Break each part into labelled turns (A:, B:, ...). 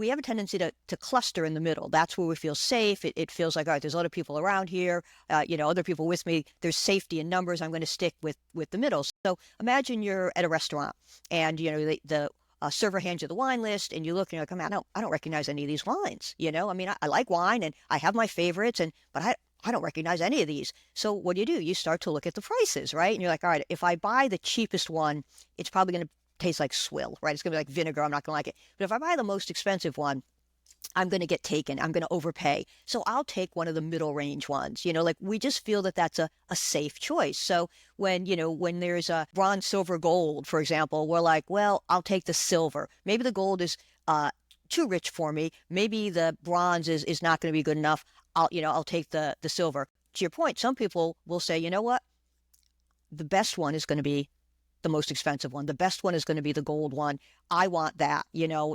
A: we have a tendency to cluster in the middle. That's where we feel safe. It feels like, all right, there's other people around here, other people with me. There's safety in numbers. I'm going to stick with the middle. So imagine you're at a restaurant and, the server hands you the wine list and you look and you're like, man, I don't recognize any of these wines. I mean, I like wine and I have my favorites, but I don't recognize any of these. So what do? You start to look at the prices, right? And you're like, all right, if I buy the cheapest one, it's probably going to taste like swill, right? It's going to be like vinegar. I'm not going to like it. But if I buy the most expensive one, I'm going to get taken. I'm going to overpay. So I'll take one of the middle range ones. Like we just feel that that's a safe choice. So when there's a bronze, silver, gold, for example, we're like, well, I'll take the silver. Maybe the gold is too rich for me. Maybe the bronze is not going to be good enough. I'll take the silver. To your point, some people will say, you know what? The best one is going to be the most expensive one. The best one is going to be the gold one. I want that.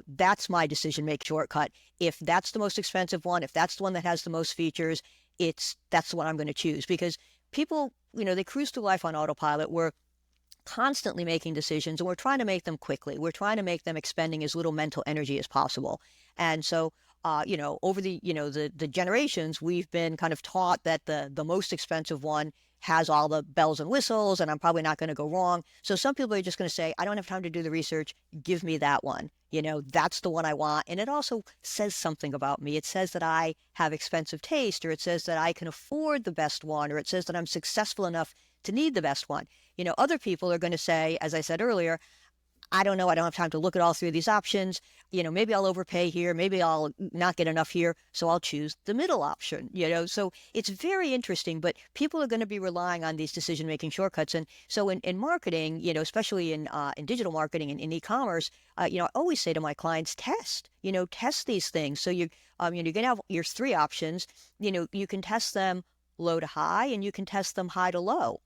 A: That's my decision make shortcut. If that's the most expensive one, if that's the one that has the most features, that's the one I'm going to choose. Because people, they cruise through life on autopilot. We're constantly making decisions and we're trying to make them quickly. We're trying to make them expending as little mental energy as possible. And so over the generations, we've been kind of taught that the most expensive one has all the bells and whistles and I'm probably not going to go wrong. So some people are just going to say, I don't have time to do the research. Give me that one. That's the one I want. And it also says something about me. It says that I have expensive taste, or it says that I can afford the best one, or it says that I'm successful enough to need the best one. Other people are going to say, as I said earlier, I don't know. I don't have time to look at all three of these options. Maybe I'll overpay here. Maybe I'll not get enough here. So I'll choose the middle option, So it's very interesting, but people are going to be relying on these decision-making shortcuts. And so in marketing, especially in digital marketing and in e-commerce, I always say to my clients, test these things. So you're going to have your three options. You can test them low to high and you can test them high to low.